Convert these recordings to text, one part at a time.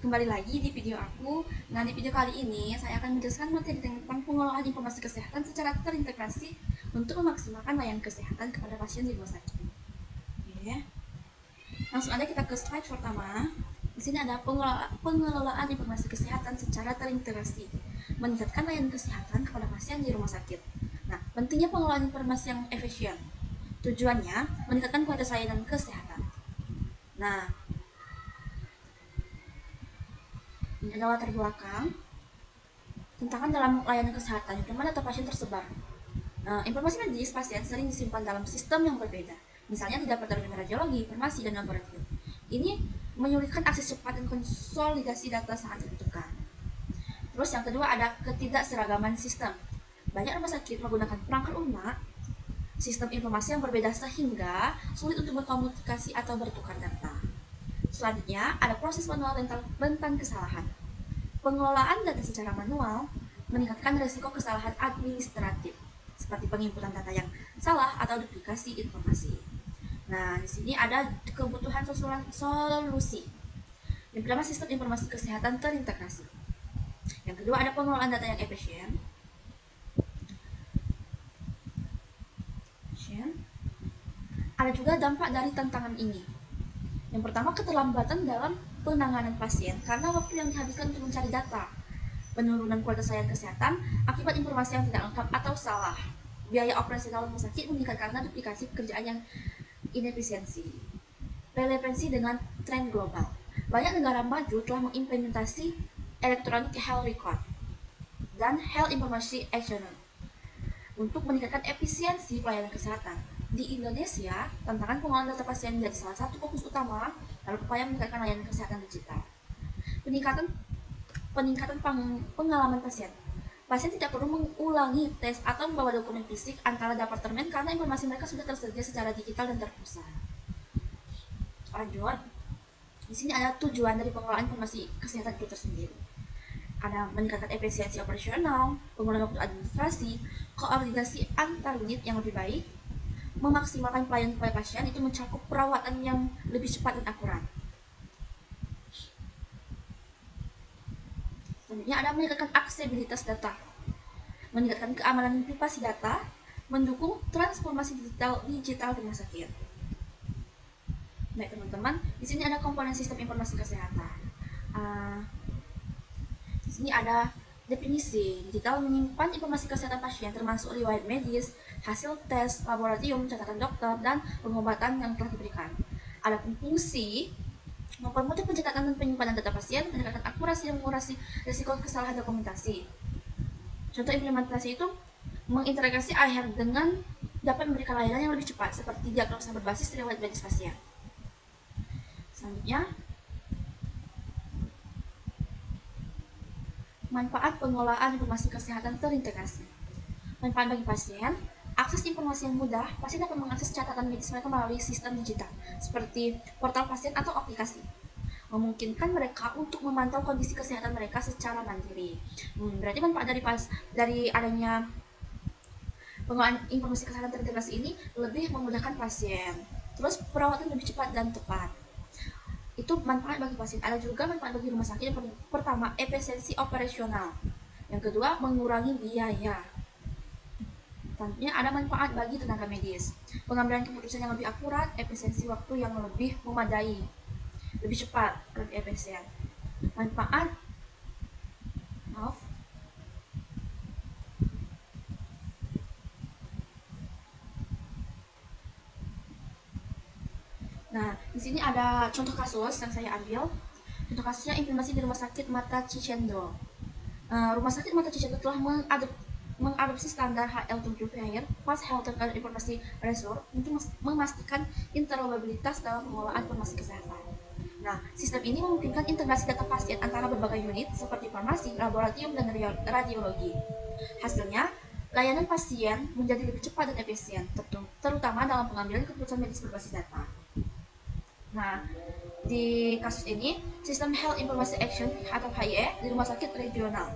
Kembali lagi di video aku. Nah, di video kali ini saya akan menjelaskan materi tentang pengelolaan informasi kesehatan secara terintegrasi untuk memaksimalkan layanan kesehatan kepada pasien di rumah sakit. Oke. Langsung aja kita ke slide pertama. Di sini ada pengelolaan informasi kesehatan secara terintegrasi, meningkatkan layanan kesehatan kepada pasien di rumah sakit. Nah, pentingnya pengelolaan informasi yang efisien. Tujuannya meningkatkan kualitas layanan kesehatan. Nah, ini adalah latar belakang tantangan dalam layanan kesehatan di mana data pasien tersebar. Informasi medis pasien sering disimpan dalam sistem yang berbeda, misalnya di departemen radiologi, farmasi, dan laboratorium. Ini menyulitkan akses cepat dan konsolidasi data saat dibutuhkan. Terus yang kedua ada ketidakseragaman sistem. Banyak rumah sakit menggunakan perangkat lunak, sistem informasi yang berbeda sehingga sulit untuk berkomunikasi atau bertukar data. Selanjutnya ada proses manual dan rentan kesalahan. Pengelolaan data secara manual meningkatkan risiko kesalahan administratif, seperti penginputan data yang salah atau duplikasi informasi. Nah, di sini ada kebutuhan solusi. Yang pertama, sistem informasi kesehatan terintegrasi. Yang kedua, ada pengelolaan data yang efisien. Ada juga dampak dari tantangan ini. Yang pertama, keterlambatan dalam penanganan pasien karena waktu yang dihabiskan untuk mencari data, penurunan kualitas layanan kesehatan akibat informasi yang tidak lengkap atau salah, biaya operasional rumah sakit meningkat karena duplikasi pekerjaan yang inefisiensi, relevansi dengan tren global. Banyak negara maju telah mengimplementasi electronic health record dan health information exchange untuk meningkatkan efisiensi pelayanan kesehatan. Di Indonesia, tantangan pengelolaan data pasien menjadi salah satu fokus utama dalam upaya meningkatkan layanan kesehatan digital. Peningkatan pengalaman pasien. Pasien tidak perlu mengulangi tes atau membawa dokumen fisik antara departemen karena informasi mereka sudah tersedia secara digital dan terpusat. Lanjut, di sini ada tujuan dari pengelolaan informasi kesehatan itu tersendiri. Ada meningkatkan efisiensi operasional, pengurangan waktu administrasi, koordinasi antar unit yang lebih baik, memaksimalkan pelayanan kepada pasien itu mencakup perawatan yang lebih cepat dan akurat. Selanjutnya ada meningkatkan aksesibilitas data, meningkatkan keamanan privasi data, mendukung transformasi digital rumah sakit. Baik teman-teman, di sini ada komponen sistem informasi kesehatan. Di sini ada definisi. Digital menyimpan informasi kesehatan pasien termasuk riwayat medis, hasil tes laboratorium, catatan dokter, dan pengobatan yang telah diberikan. Ada fungsi mempermudah pencatatan dan penyimpanan data pasien, meningkatkan akurasi dan mengurangi risiko kesalahan dokumentasi. Contoh implementasi itu mengintegrasi AHR dengan dapat memberikan layanan yang lebih cepat seperti diagnosa berbasis riwayat medis pasien. Selanjutnya, manfaat pengelolaan informasi kesehatan terintegrasi. Manfaat bagi pasien, akses informasi yang mudah, pasien dapat mengakses catatan medis mereka melalui sistem digital, seperti portal pasien atau aplikasi. Memungkinkan mereka untuk memantau kondisi kesehatan mereka secara mandiri. Berarti manfaat dari adanya pengelolaan informasi kesehatan terintegrasi ini lebih memudahkan pasien. Terus perawatan lebih cepat dan tepat. Itu manfaat bagi pasien. Ada juga manfaat bagi rumah sakit. Yang pertama, efisiensi operasional. Yang kedua, mengurangi biaya. Selanjutnya ada manfaat bagi tenaga medis. Pengambilan keputusan yang lebih akurat, efisiensi waktu yang lebih memadai, lebih cepat, lebih efisien. Nah, di sini ada contoh kasus yang saya ambil. Contoh kasusnya implementasi di Rumah Sakit Mata Cicendo. Rumah Sakit Mata Cicendo telah mengadopsi standar HL7 Fast Health Informasi Resource untuk memastikan interoperabilitas dalam pengelolaan informasi kesehatan. Nah, sistem ini memungkinkan integrasi data pasien antara berbagai unit seperti farmasi, laboratorium, dan radiologi. Hasilnya, layanan pasien menjadi lebih cepat dan efisien, terutama dalam pengambilan keputusan medis berbasis data. Nah, di kasus ini, sistem Health Information Action atau HIE di rumah sakit regional.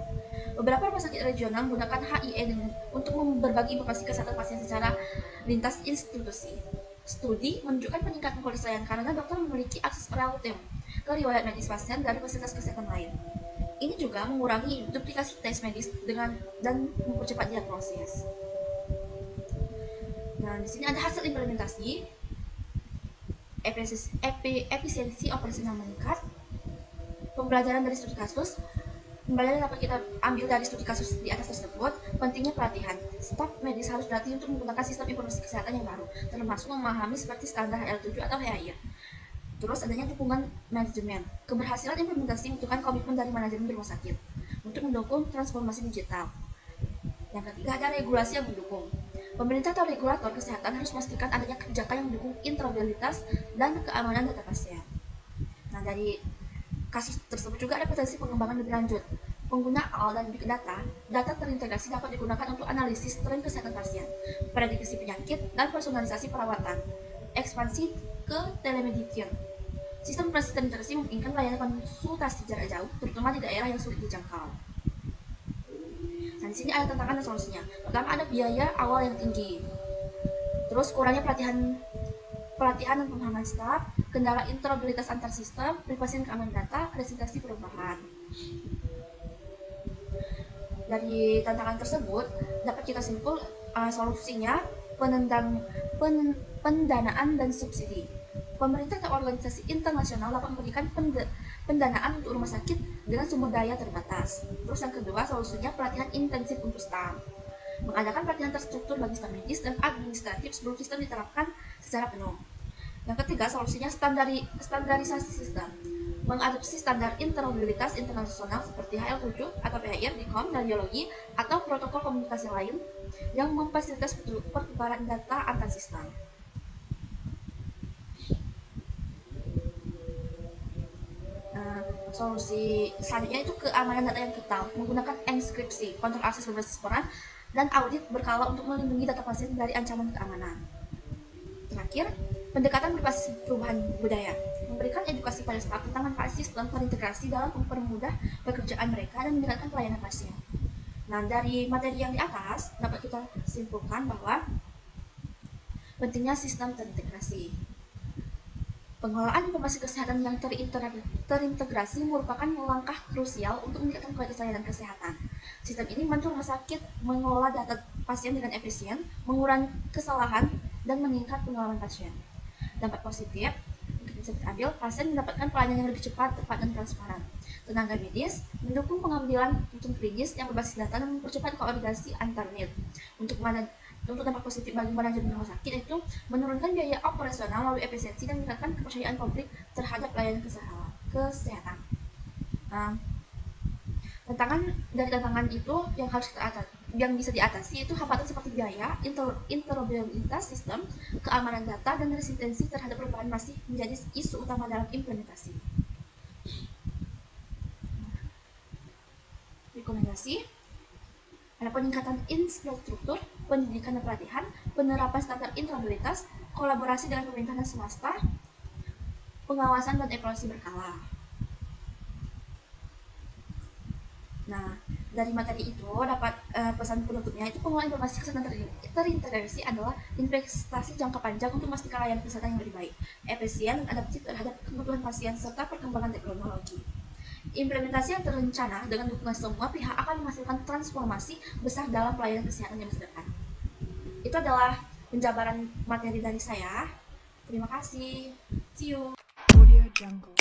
Beberapa rumah sakit regional menggunakan HIE untuk berbagi informasi kesehatan pasien secara lintas institusi. Studi menunjukkan peningkatan kualitas layanan karena dokter memiliki akses real time ke riwayat medis pasien dari fasilitas kesehatan lain. Ini juga mengurangi duplikasi tes medis dan mempercepat diagnosis. Nah, di sini ada hasil implementasi, efisiensi operasional meningkat, pembelajaran dari studi kasus. Pembelajaran dapat kita ambil dari studi kasus di atas tersebut. Pentingnya pelatihan. Staf medis harus berlatih untuk menggunakan sistem informasi kesehatan yang baru, termasuk memahami seperti standar HL7 atau HAI. Terus adanya dukungan manajemen. Keberhasilan implementasi membutuhkan komitmen dari manajemen rumah sakit untuk mendukung transformasi digital. Yang ketiga, ada regulasi yang mendukung. Pemerintah atau regulator kesehatan harus memastikan adanya kebijakan yang mendukung interoperabilitas dan keamanan data pasien. Nah, dari kasus tersebut juga ada potensi pengembangan lebih lanjut. Penggunaan dan big data terintegrasi dapat digunakan untuk analisis tren kesehatan pasien, prediksi penyakit, dan personalisasi perawatan. Ekspansi ke telemedicine. Sistem operasi terintegrasi memungkinkan layanan konsultasi jarak jauh, terutama di daerah yang sulit dijangkau. Nah, di sini ada tantangan dan solusinya. Pertama, ada biaya awal yang tinggi. Terus kurangnya pelatihan dan pemahaman staf, kendala interoperabilitas antar sistem, privasi dan keamanan data, resistensi perubahan. Dari tantangan tersebut dapat kita simpul solusinya pendanaan dan subsidi. Pemerintah atau organisasi internasional dapat memberikan pendanaan untuk rumah sakit dengan sumber daya terbatas. Terus yang kedua, solusinya pelatihan intensif untuk staf. Mengadakan pelatihan terstruktur bagi staf medis dan administratif sebelum sistem diterapkan secara penuh. Yang ketiga, solusinya standarisasi sistem. Mengadopsi standar interoperabilitas internasional seperti HL7 atau PHR di KOM radiologi atau protokol komunikasi lain yang memfasilitasi pertukaran data antar sistem. Solusi selanjutnya itu keamanan data yang ketal, menggunakan enkripsi, kontrol akses berbasis peran, dan audit berkala untuk melindungi data pasien dari ancaman keamanan. Terakhir, pendekatan berbasis perubahan budaya, memberikan edukasi pada staf tentang manfaat sistem terintegrasi dalam mempermudah pekerjaan mereka dan meningkatkan pelayanan pasien. Nah, dari materi yang di atas dapat kita simpulkan bahwa pentingnya sistem terintegrasi. Pengelolaan informasi kesehatan yang terintegrasi merupakan langkah krusial untuk meningkatkan kualitas layanan kesehatan. Sistem ini membantu rumah sakit mengelola data pasien dengan efisien, mengurangi kesalahan, dan meningkat pengalaman pasien. Dampak positif bisa diambil, pasien mendapatkan pelayanan yang lebih cepat, tepat, dan transparan. Tenaga medis mendukung pengambilan keputusan klinis yang berbasis data dan mempercepat koordinasi antar unit. Untuk dampak positif bagi manajemen rumah sakit itu menurunkan biaya operasional melalui efisiensi dan meningkatkan kepercayaan publik terhadap layanan kesehatan. Tantangan itu yang bisa diatasi itu hambatan seperti biaya, interoperabilitas sistem, keamanan data, dan resistensi terhadap perubahan masih menjadi isu utama dalam implementasi. Rekomendasi: ada peningkatan infrastruktur, pendidikan dan pelatihan, penerapan standar interoperabilitas, kolaborasi dengan pemerintah dan swasta, pengawasan dan evaluasi berkala. Nah, dari materi itu dapat pesan penutupnya itu pengelolaan informasi kesehatan terintegrasi adalah investasi jangka panjang untuk memastikan layanan kesehatan yang lebih baik, efisien, dan adaptif terhadap kebutuhan pasien serta perkembangan teknologi. Implementasi yang terencana dengan dukungan semua pihak akan menghasilkan transformasi besar dalam pelayanan kesehatan di masa depan. Itu adalah penjabaran materi dari saya. Terima kasih. See you. Audio Jungle.